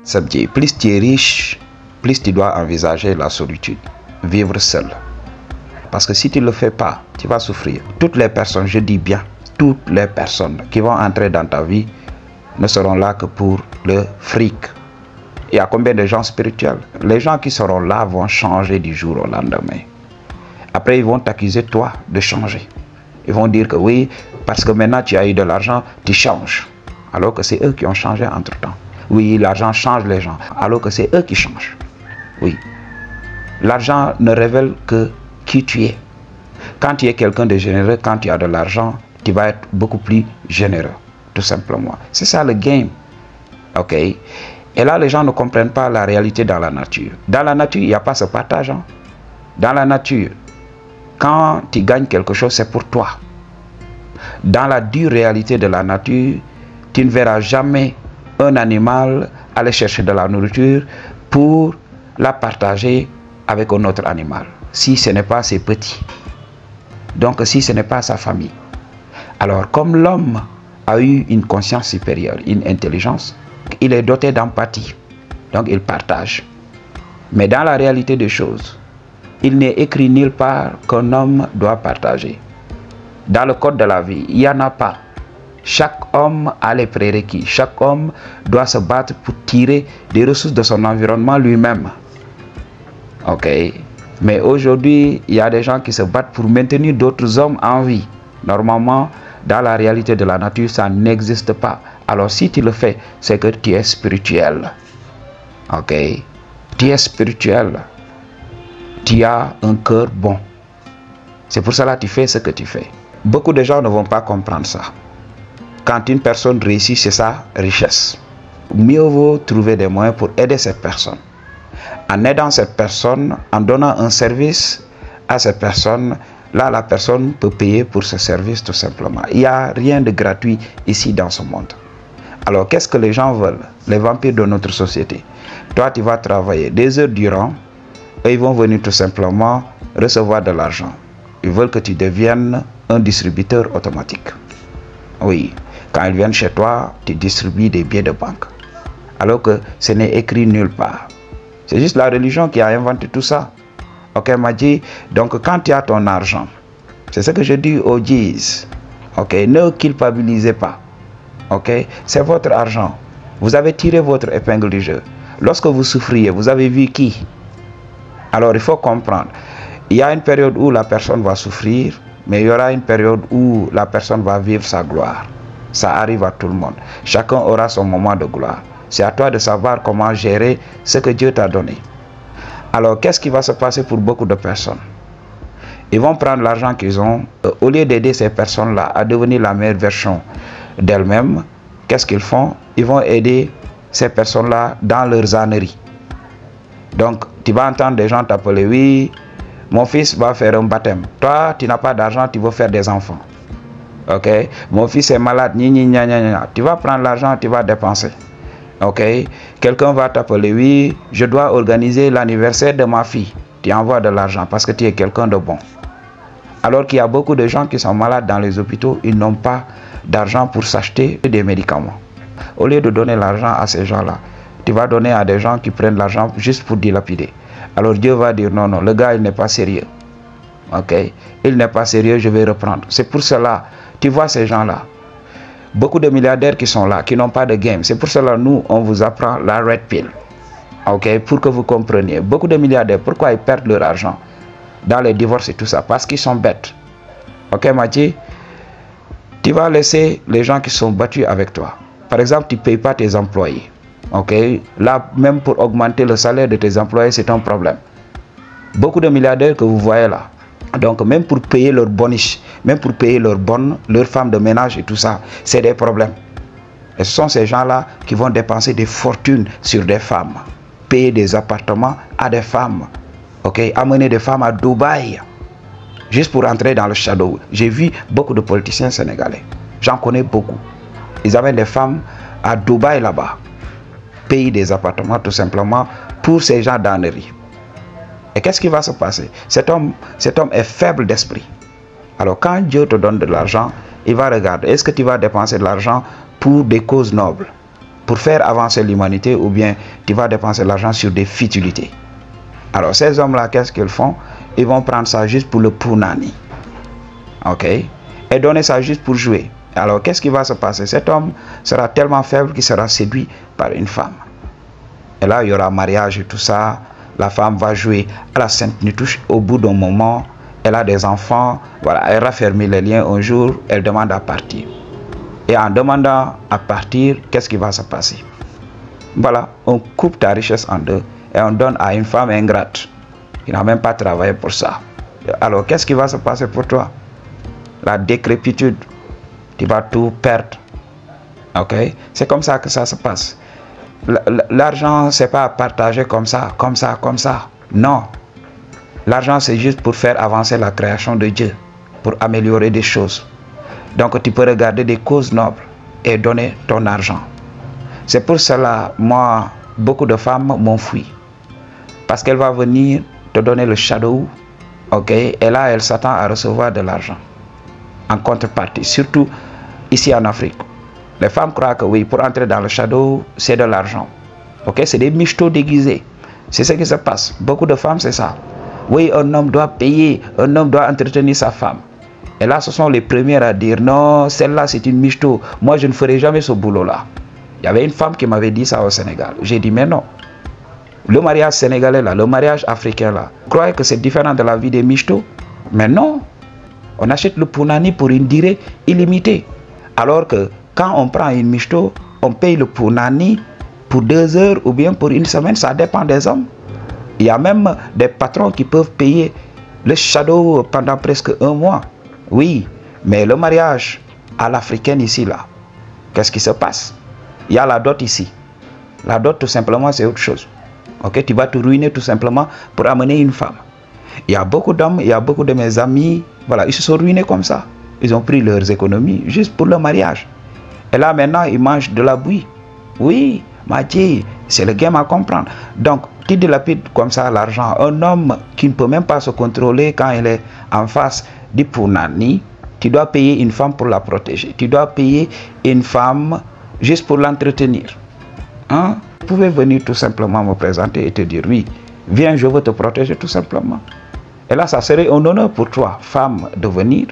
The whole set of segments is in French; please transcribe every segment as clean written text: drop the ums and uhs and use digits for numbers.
Ça veut dire, plus tu es riche, plus tu dois envisager la solitude, vivre seul. Parce que si tu ne le fais pas, tu vas souffrir. Toutes les personnes, je dis bien, toutes les personnes qui vont entrer dans ta vie ne seront là que pour le fric. Il y a combien de gens spirituels? Les gens qui seront là vont changer du jour au lendemain. Après, ils vont t'accuser, toi, de changer. Ils vont dire que oui, parce que maintenant tu as eu de l'argent, tu changes. Alors que c'est eux qui ont changé entre-temps. Oui, l'argent change les gens, alors que c'est eux qui changent. Oui. L'argent ne révèle que qui tu es. Quand tu es quelqu'un de généreux, quand tu as de l'argent, tu vas être beaucoup plus généreux, tout simplement. C'est ça le game. Ok? Et là, les gens ne comprennent pas la réalité dans la nature. Dans la nature, il n'y a pas ce partage. Hein? Dans la nature, quand tu gagnes quelque chose, c'est pour toi. Dans la dure réalité de la nature, tu ne verras jamais un animal aller chercher de la nourriture pour la partager avec un autre animal, si ce n'est pas ses petits. Donc, si ce n'est pas sa famille. Alors, comme l'homme a eu une conscience supérieure, une intelligence, il est doté d'empathie. Donc, il partage. Mais dans la réalité des choses, il n'est écrit nulle part qu'un homme doit partager. Dans le code de la vie, il n'y en a pas. Chaque homme a les prérequis. Chaque homme doit se battre pour tirer des ressources de son environnement lui-même. Ok. Mais aujourd'hui, il y a des gens qui se battent pour maintenir d'autres hommes en vie. Normalement, dans la réalité de la nature, ça n'existe pas. Alors si tu le fais, c'est que tu es spirituel. Ok. Tu es spirituel. Tu as un cœur bon. C'est pour cela que tu fais ce que tu fais. Beaucoup de gens ne vont pas comprendre ça. Quand une personne réussit, c'est sa richesse. Mieux vaut trouver des moyens pour aider cette personne. En aidant cette personne, en donnant un service à cette personne, là, la personne peut payer pour ce service tout simplement. Il n'y a rien de gratuit ici dans ce monde. Alors, qu'est-ce que les gens veulent? Les vampires de notre société. Toi, tu vas travailler des heures durant et ils vont venir tout simplement recevoir de l'argent. Ils veulent que tu deviennes un distributeur automatique. Oui. Quand ils viennent chez toi, tu distribues des billets de banque. Alors que ce n'est écrit nulle part. C'est juste la religion qui a inventé tout ça. Ok, m'a dit, donc quand tu as ton argent, c'est ce que je dis aux G's. Ok, ne culpabilisez pas. Ok, c'est votre argent. Vous avez tiré votre épingle du jeu. Lorsque vous souffriez, vous avez vu qui? Alors il faut comprendre. Il y a une période où la personne va souffrir, mais il y aura une période où la personne va vivre sa gloire. Ça arrive à tout le monde. Chacun aura son moment de gloire. C'est à toi de savoir comment gérer ce que Dieu t'a donné. Alors, qu'est-ce qui va se passer pour beaucoup de personnes? Ils vont prendre l'argent qu'ils ont, au lieu d'aider ces personnes-là à devenir la meilleure version d'elles-mêmes, qu'est-ce qu'ils font? Ils vont aider ces personnes-là dans leurs âneries. Donc, tu vas entendre des gens t'appeler, oui, mon fils va faire un baptême. Toi, tu n'as pas d'argent, tu veux faire des enfants. Ok, mon fils est malade, tu vas prendre l'argent, tu vas dépenser. Ok, quelqu'un va t'appeler, oui, je dois organiser l'anniversaire de ma fille. Tu envoies de l'argent parce que tu es quelqu'un de bon. Alors qu'il y a beaucoup de gens qui sont malades dans les hôpitaux, ils n'ont pas d'argent pour s'acheter des médicaments. Au lieu de donner l'argent à ces gens-là, tu vas donner à des gens qui prennent l'argent juste pour dilapider. Alors Dieu va dire, non, non, le gars, il n'est pas sérieux. Ok, il n'est pas sérieux, je vais reprendre. C'est pour cela. Tu vois ces gens-là, beaucoup de milliardaires qui sont là, qui n'ont pas de game. C'est pour cela nous, on vous apprend la red pill. Ok, pour que vous compreniez. Beaucoup de milliardaires, pourquoi ils perdent leur argent dans les divorces et tout ça? Parce qu'ils sont bêtes. Ok, Mathieu, tu vas laisser les gens qui sont battus avec toi. Par exemple, tu ne payes pas tes employés. Ok, là, même pour augmenter le salaire de tes employés, c'est un problème. Beaucoup de milliardaires que vous voyez là, donc même pour payer leurs bonus, même pour payer leurs bonnes, leurs femmes de ménage et tout ça, c'est des problèmes. Et ce sont ces gens-là qui vont dépenser des fortunes sur des femmes, payer des appartements à des femmes, ok, amener des femmes à Dubaï, juste pour entrer dans le shadow. J'ai vu beaucoup de politiciens sénégalais, j'en connais beaucoup. Ils avaient des femmes à Dubaï là-bas, payer des appartements tout simplement pour ces gens d'ânerie. Et qu'est-ce qui va se passer? Cet homme est faible d'esprit. Alors quand Dieu te donne de l'argent, il va regarder, est-ce que tu vas dépenser de l'argent pour des causes nobles? pour faire avancer l'humanité, ou bien tu vas dépenser l'argent sur des futilités. Alors ces hommes-là, qu'est-ce qu'ils font? Ils vont prendre ça juste pour le punani. Ok? Et donner ça juste pour jouer. Alors qu'est-ce qui va se passer? Cet homme sera tellement faible qu'il sera séduit par une femme. Et là, il y aura mariage et tout ça. La femme va jouer à la Sainte Nitouche. Au bout d'un moment, elle a des enfants. Voilà, elle raffermit les liens un jour. Elle demande à partir. Et en demandant à partir, qu'est-ce qui va se passer? Voilà, on coupe ta richesse en deux et on donne à une femme ingrate qui n'a même pas travaillé pour ça. Alors, qu'est-ce qui va se passer pour toi? La décrépitude. Tu vas tout perdre. Ok? C'est comme ça que ça se passe. L'argent, c'est pas à partager comme ça. Non. L'argent, c'est juste pour faire avancer la création de Dieu, pour améliorer des choses. Donc, tu peux regarder des causes nobles et donner ton argent. C'est pour cela, moi, beaucoup de femmes m'ont fui. Parce qu'elle va venir te donner le shadow. Ok? Et là, elle s'attend à recevoir de l'argent en contrepartie, surtout ici en Afrique. Les femmes croient que oui, pour entrer dans le shadow, c'est de l'argent. Ok, c'est des michetots déguisés. C'est ce qui se passe. Beaucoup de femmes, c'est ça. Oui, un homme doit payer, un homme doit entretenir sa femme. Et là, ce sont les premières à dire non, celle-là, c'est une michetot. Moi, je ne ferai jamais ce boulot-là. Il y avait une femme qui m'avait dit ça au Sénégal. J'ai dit, mais non. Le mariage sénégalais, là, le mariage africain, là, vous croyez que c'est différent de la vie des michetots? Mais non. On achète le punani pour une durée illimitée. Alors que quand on prend une michetot, on paye le punani pour 2 heures ou bien pour une semaine, ça dépend des hommes. Il y a même des patrons qui peuvent payer le shadow pendant presque 1 mois. Oui, mais le mariage à l'africaine ici, là, qu'est-ce qui se passe? Il y a la dot ici. La dot, tout simplement, c'est autre chose. Ok, tu vas te ruiner tout simplement pour amener une femme. Il y a beaucoup d'hommes, il y a beaucoup de mes amis, voilà, ils se sont ruinés comme ça. Ils ont pris leurs économies juste pour le mariage. Et là, maintenant, ils mangent de la bouillie. Oui, Mathieu, c'est le game à comprendre. Donc, tu dilapides comme ça l'argent. Un homme qui ne peut même pas se contrôler quand il est en face du punani, tu dois payer une femme pour la protéger. Tu dois payer une femme juste pour l'entretenir. Hein? Vous pouvez venir tout simplement me présenter et te dire, oui, viens, je veux te protéger tout simplement. Et là, ça serait un honneur pour toi, femme, de venir.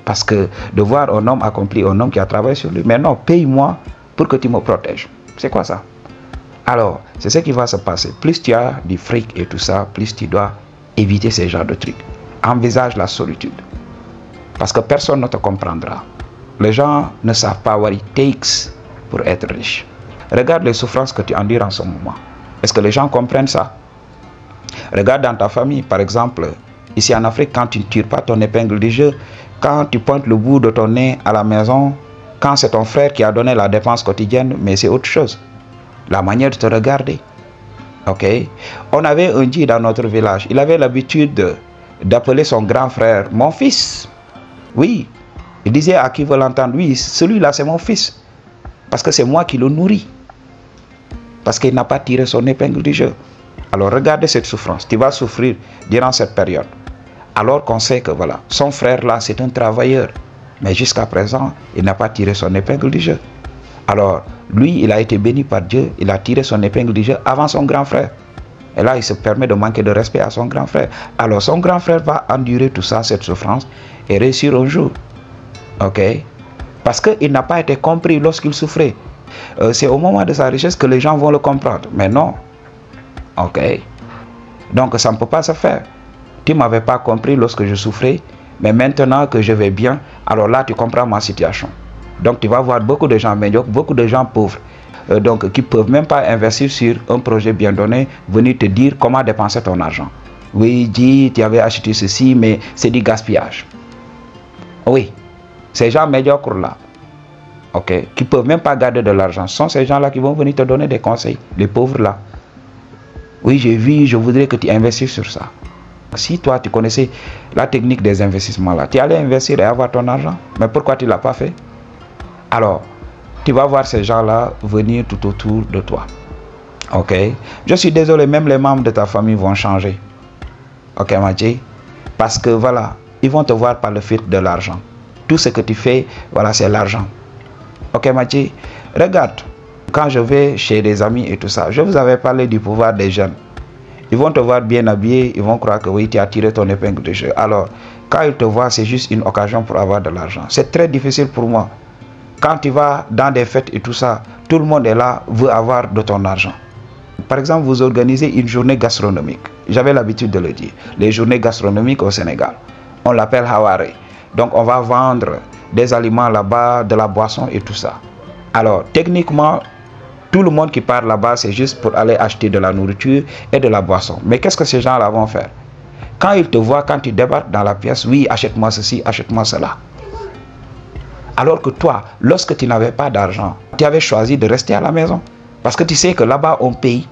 Parce que de voir un homme accompli, un homme qui a travaillé sur lui. Mais non, paye-moi pour que tu me protèges. C'est quoi ça? Alors, c'est ce qui va se passer. Plus tu as du fric et tout ça, plus tu dois éviter ces genres de trucs. Envisage la solitude. Parce que personne ne te comprendra. Les gens ne savent pas what it takes pour être riche. Regarde les souffrances que tu endures en ce moment. Est-ce que les gens comprennent ça? Regarde dans ta famille, par exemple, ici en Afrique, quand tu ne tires pas ton épingle du jeu, quand tu pointes le bout de ton nez à la maison, quand c'est ton frère qui a donné la dépense quotidienne, mais c'est autre chose. La manière de te regarder. Ok? On avait un dit dans notre village, il avait l'habitude d'appeler son grand frère mon fils. Oui. Il disait à qui veut l'entendre, oui, celui-là c'est mon fils. Parce que c'est moi qui le nourris. Parce qu'il n'a pas tiré son épingle du jeu. Alors regardez cette souffrance. Tu vas souffrir durant cette période. Alors qu'on sait que voilà, son frère là c'est un travailleur. Mais jusqu'à présent, il n'a pas tiré son épingle du jeu. Alors, lui, il a été béni par Dieu. Il a tiré son épingle du jeu avant son grand frère. Et là, il se permet de manquer de respect à son grand frère. Alors, son grand frère va endurer tout ça, cette souffrance, et réussir un jour. Ok? Parce qu'il n'a pas été compris lorsqu'il souffrait. C'est au moment de sa richesse que les gens vont le comprendre. Mais non. Ok? Donc, ça ne peut pas se faire. Tu ne m'avais pas compris lorsque je souffrais. Mais maintenant que je vais bien, alors là, tu comprends ma situation. Donc, tu vas voir beaucoup de gens médiocres, beaucoup de gens pauvres, donc qui ne peuvent même pas investir sur un projet bien donné, venir te dire comment dépenser ton argent. Oui, dis, tu avais acheté ceci, mais c'est du gaspillage. Oui, ces gens médiocres là, ok, qui ne peuvent même pas garder de l'argent, sont ces gens-là qui vont venir te donner des conseils, les pauvres là. Oui, j'ai vu, je voudrais que tu investisses sur ça. Si toi, tu connaissais la technique des investissements là, tu allais investir et avoir ton argent. Mais pourquoi tu ne l'as pas fait? Alors, tu vas voir ces gens-là venir tout autour de toi. Ok? Je suis désolé, même les membres de ta famille vont changer. Ok, Mathieu? Parce que voilà, ils vont te voir par le fait de l'argent. Tout ce que tu fais, voilà, c'est l'argent. Ok, Mathieu? Regarde, Quand je vais chez des amis et tout ça, je vous avais parlé du pouvoir des jeunes. Ils vont te voir bien habillé, ils vont croire que oui, tu as tiré ton épingle du jeu. Alors, quand ils te voient, c'est juste une occasion pour avoir de l'argent. C'est très difficile pour moi. Quand tu vas dans des fêtes et tout ça, tout le monde est là, veut avoir de ton argent. Par exemple, vous organisez une journée gastronomique. J'avais l'habitude de le dire. Les journées gastronomiques au Sénégal. On l'appelle Haware. Donc, on va vendre des aliments là-bas, de la boisson et tout ça. Alors, techniquement, tout le monde qui part là-bas, c'est juste pour aller acheter de la nourriture et de la boisson. Mais qu'est-ce que ces gens-là vont faire? Quand ils te voient, quand tu débarques dans la pièce, oui, achète-moi ceci, achète-moi cela. Alors que toi, lorsque tu n'avais pas d'argent, tu avais choisi de rester à la maison. Parce que tu sais que là-bas, on paye.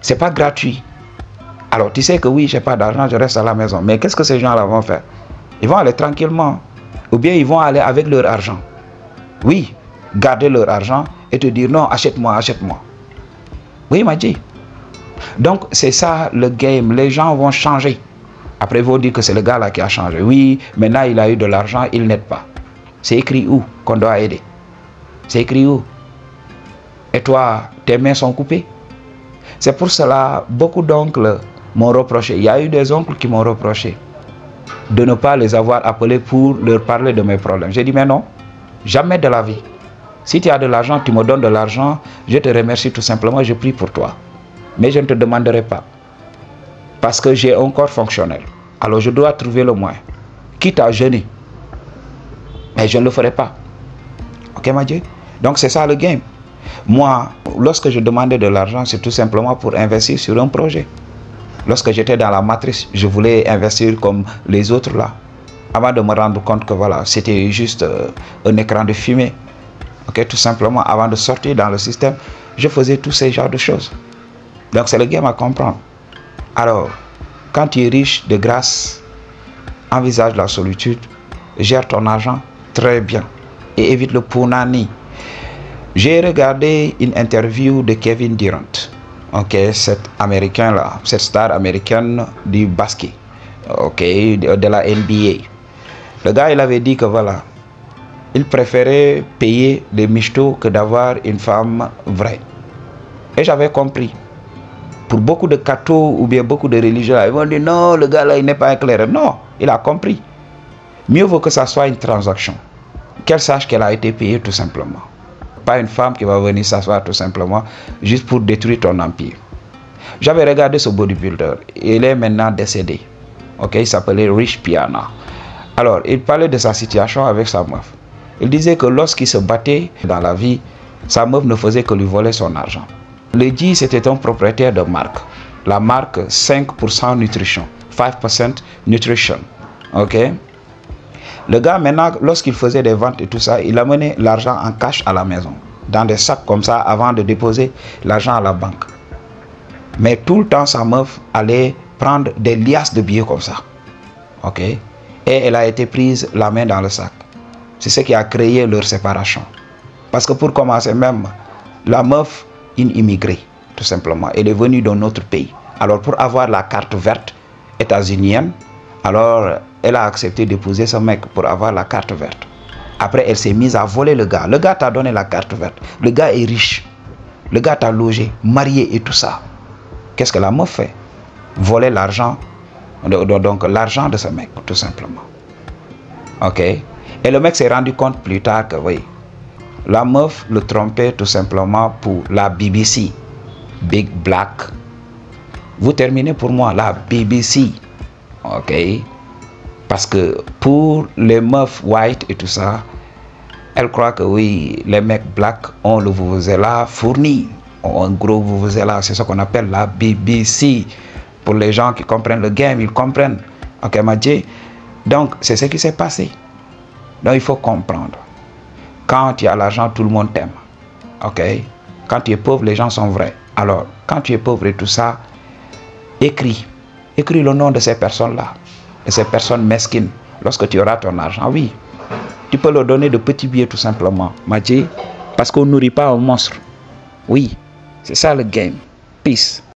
C'est pas gratuit. Alors, tu sais que oui, j'ai pas d'argent, je reste à la maison. Mais qu'est-ce que ces gens-là vont faire? Ils vont aller tranquillement. Ou bien ils vont aller avec leur argent. Oui, garder leur argent et te dire non, achète-moi, achète-moi. Oui, il m'a dit. Donc, c'est ça le game. Les gens vont changer. Après, ils vont dire que c'est le gars là qui a changé. Oui, maintenant il a eu de l'argent, il n'aide pas. C'est écrit où qu'on doit aider? C'est écrit où? Et toi, tes mains sont coupées? C'est pour cela, beaucoup d'oncles m'ont reproché. Il y a eu des oncles qui m'ont reproché de ne pas les avoir appelés pour leur parler de mes problèmes. J'ai dit, mais non, jamais de la vie. Si tu as de l'argent, tu me donnes de l'argent, je te remercie tout simplement, je prie pour toi. Mais je ne te demanderai pas. Parce que j'ai un corps fonctionnel. Alors je dois trouver le moyen. Quitte à jeûner. Mais je ne le ferai pas. Ok, Madji? Donc c'est ça le game. Moi, lorsque je demandais de l'argent, c'est tout simplement pour investir sur un projet. Lorsque j'étais dans la matrice, je voulais investir comme les autres là. Avant de me rendre compte que voilà, c'était juste un écran de fumée. Ok, tout simplement, avant de sortir dans le système, je faisais tous ces genres de choses. Donc c'est le game à comprendre. Alors, quand tu es riche, de grâce, envisage la solitude, gère ton argent très bien et évite le punani. J'ai regardé une interview de Kevin Durant, ok, cet américain là, cette star américaine du basket, ok, de la NBA. Le gars, il avait dit que voilà, il préférait payer des michtos que d'avoir une femme vraie. Et j'avais compris. Pour beaucoup de cathos ou bien beaucoup de religieux, ils vont dire non, le gars là, il n'est pas éclairé. Non, il a compris. Mieux vaut que ça soit une transaction. Qu'elle sache qu'elle a été payée tout simplement. Pas une femme qui va venir s'asseoir tout simplement juste pour détruire ton empire. J'avais regardé ce bodybuilder. Il est maintenant décédé. Ok, il s'appelait Rich Piana. Alors, il parlait de sa situation avec sa meuf. Il disait que lorsqu'il se battait dans la vie, sa meuf ne faisait que lui voler son argent. Le G, c'était un propriétaire de marque. La marque 5% Nutrition. 5% Nutrition. Ok. Le gars, maintenant, lorsqu'il faisait des ventes et tout ça, il amenait l'argent en cash à la maison. Dans des sacs comme ça, avant de déposer l'argent à la banque. Mais tout le temps, sa meuf allait prendre des liasses de billets comme ça. Ok. Et elle a été prise la main dans le sac. C'est ce qui a créé leur séparation. Parce que pour commencer même, la meuf, une immigrée, tout simplement. Elle est venue d'un autre pays. Alors pour avoir la carte verte états-unienne, alors elle a accepté d'épouser ce mec pour avoir la carte verte. Après, elle s'est mise à voler le gars. Le gars t'a donné la carte verte. Le gars est riche. Le gars t'a logé, marié et tout ça. Qu'est-ce que la meuf fait? Voler l'argent. Donc l'argent de ce mec, tout simplement. Ok. Et le mec s'est rendu compte plus tard que oui, la meuf le trompait tout simplement pour la BBC. Big Black. Vous terminez pour moi, la BBC. Ok. Parce que pour les meufs white et tout ça, elles croient que oui, les mecs black ont le vuvuzela fourni. Ont un gros vuvuzela, c'est ce qu'on appelle la BBC. Pour les gens qui comprennent le game, ils comprennent. Ok, Madji? Donc, c'est ce qui s'est passé. Donc, il faut comprendre. Quand tu as l'argent, tout le monde t'aime. Ok? Quand tu es pauvre, les gens sont vrais. Alors, quand tu es pauvre et tout ça, écris. Écris le nom de ces personnes-là. De ces personnes mesquines. Lorsque tu auras ton argent, oui. Tu peux leur donner de petits billets tout simplement. Madji? Parce qu'on ne nourrit pas un monstre. Oui. C'est ça le game. Peace.